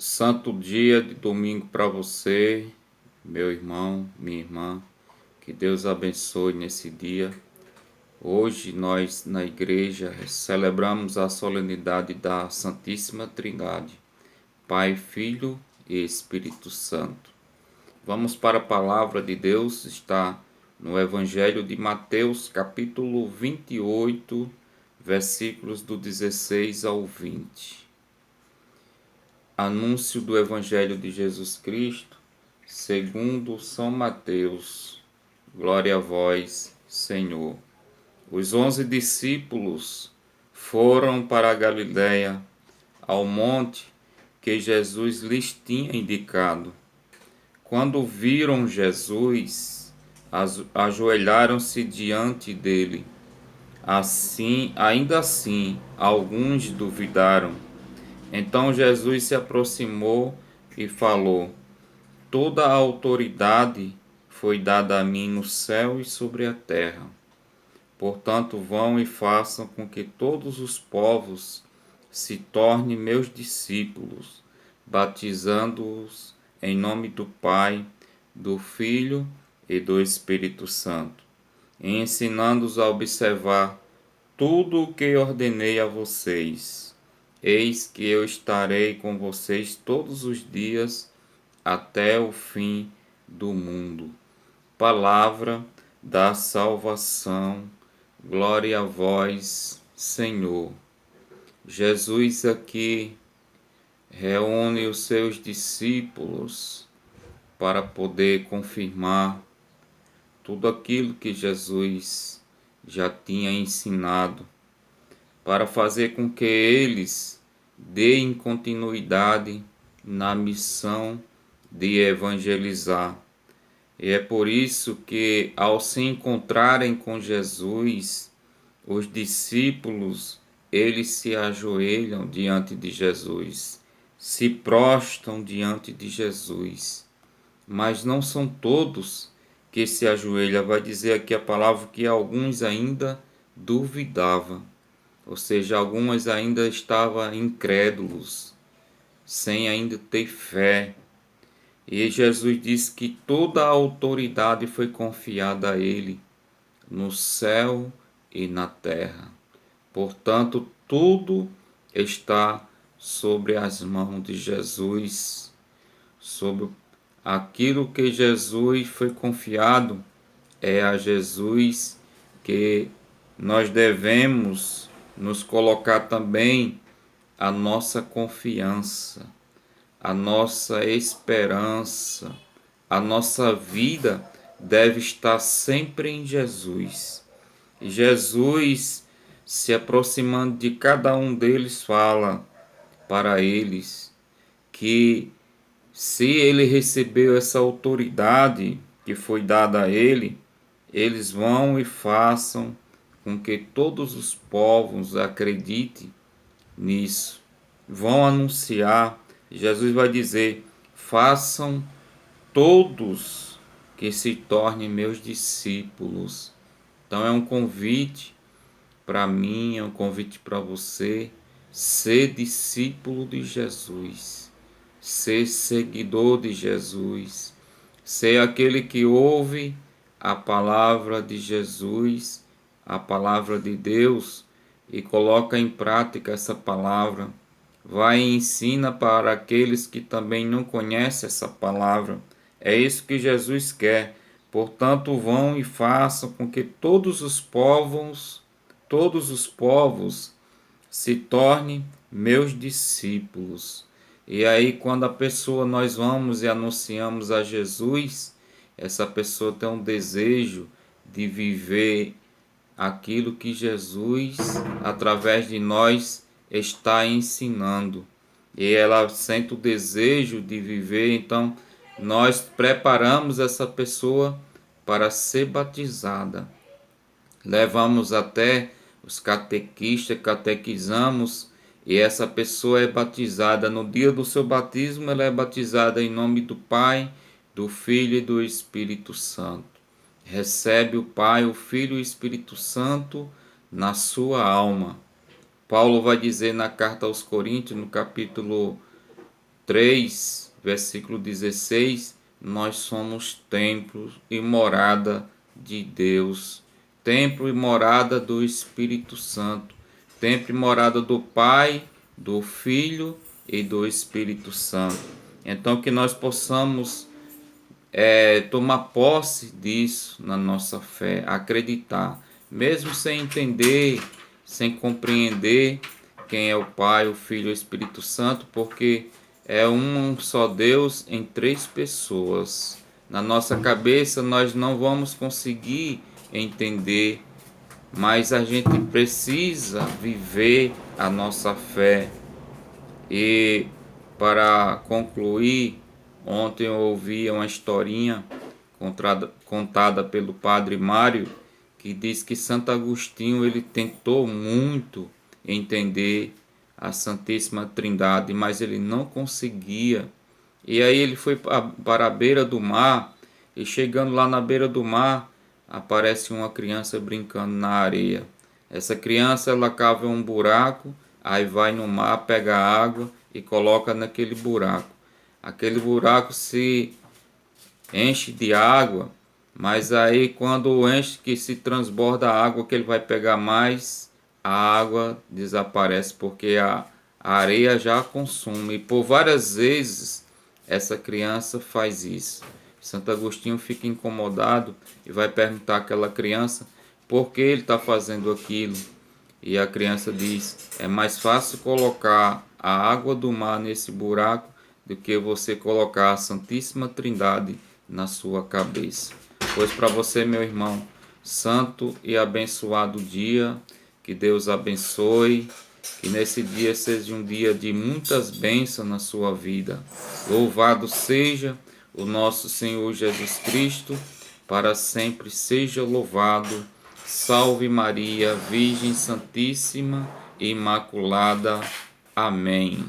Santo dia de domingo para você, meu irmão, minha irmã. Que Deus abençoe nesse dia. Hoje nós na igreja celebramos a solenidade da Santíssima Trindade, Pai, Filho e Espírito Santo. Vamos para a palavra de Deus, está no Evangelho de Mateus, capítulo 28, versículos do 16 ao 20. Anúncio do Evangelho de Jesus Cristo, segundo São Mateus. Glória a vós, Senhor. Os 11 discípulos foram para a Galiléia, ao monte que Jesus lhes tinha indicado. Quando viram Jesus, ajoelharam-se diante dele. Ainda assim, alguns duvidaram. Então Jesus se aproximou e falou: Toda a autoridade foi dada a mim no céu e sobre a terra. Portanto, vão e façam com que todos os povos se tornem meus discípulos, batizando-os em nome do Pai, do Filho e do Espírito Santo, e ensinando-os a observar tudo o que ordenei a vocês. Eis que eu estarei com vocês todos os dias até o fim do mundo. Palavra da salvação. Glória a vós, Senhor. Jesus aqui reúne os seus discípulos para poder confirmar tudo aquilo que Jesus já tinha ensinado, para fazer com que eles deem continuidade na missão de evangelizar. E é por isso que, ao se encontrarem com Jesus, os discípulos, eles se ajoelham diante de Jesus, se prostram diante de Jesus. Mas não são todos que se ajoelham. Vai dizer aqui a palavra que alguns ainda duvidavam. Ou seja, algumas ainda estavam incrédulos, sem ainda ter fé. E Jesus disse que toda a autoridade foi confiada a ele, no céu e na terra. Portanto, tudo está sobre as mãos de Jesus, sobre aquilo que Jesus foi confiado, é a Jesus que nós devemos nos colocar também a nossa confiança, a nossa esperança, a nossa vida deve estar sempre em Jesus. E Jesus, se aproximando de cada um deles, fala para eles que se ele recebeu essa autoridade que foi dada a ele, eles vão e façam com que todos os povos acreditem nisso. Vão anunciar. Jesus vai dizer: façam todos que se tornem meus discípulos. Então é um convite para mim, é um convite para você, ser discípulo de Jesus, ser seguidor de Jesus, ser aquele que ouve a palavra de Jesus, a palavra de Deus, e coloca em prática essa palavra. Vai e ensina para aqueles que também não conhecem essa palavra. É isso que Jesus quer. Portanto, vão e façam com que todos os povos se tornem meus discípulos. E aí, quando nós vamos e anunciamos a Jesus, essa pessoa tem um desejo de viver aquilo que Jesus, através de nós, está ensinando. E ela sente o desejo de viver, então nós preparamos essa pessoa para ser batizada. Levamos até os catequistas, catequizamos, e essa pessoa é batizada. No dia do seu batismo, ela é batizada em nome do Pai, do Filho e do Espírito Santo. Recebe o Pai, o Filho e o Espírito Santo na sua alma. Paulo vai dizer na carta aos Coríntios, no capítulo 3, versículo 16, nós somos templo e morada de Deus, templo e morada do Espírito Santo, templo e morada do Pai, do Filho e do Espírito Santo. Então que nós possamos tomar posse disso na nossa fé, acreditar, mesmo sem entender, sem compreender quem é o Pai, o Filho e o Espírito Santo, porque é um só Deus em 3 pessoas. Na nossa cabeça nós não vamos conseguir entender, mas a gente precisa viver a nossa fé. E para concluir, ontem eu ouvi uma historinha contada pelo Padre Mário, que diz que Santo Agostinho ele tentou muito entender a Santíssima Trindade, mas ele não conseguia. E aí ele foi para a beira do mar, e chegando lá na beira do mar, aparece uma criança brincando na areia. Essa criança ela cava um buraco, aí vai no mar, pega água e coloca naquele buraco. Aquele buraco se enche de água, mas aí quando enche, que se transborda a água que ele vai pegar mais, a água desaparece porque a areia já consome. E por várias vezes essa criança faz isso. Santo Agostinho fica incomodado e vai perguntar àquela criança por que ele está fazendo aquilo. E a criança diz: é mais fácil colocar a água do mar nesse buraco do que você colocar a Santíssima Trindade na sua cabeça. Pois para você, meu irmão, santo e abençoado dia, que Deus abençoe, que nesse dia seja um dia de muitas bênçãos na sua vida. Louvado seja o nosso Senhor Jesus Cristo, para sempre seja louvado. Salve Maria, Virgem Santíssima e Imaculada. Amém.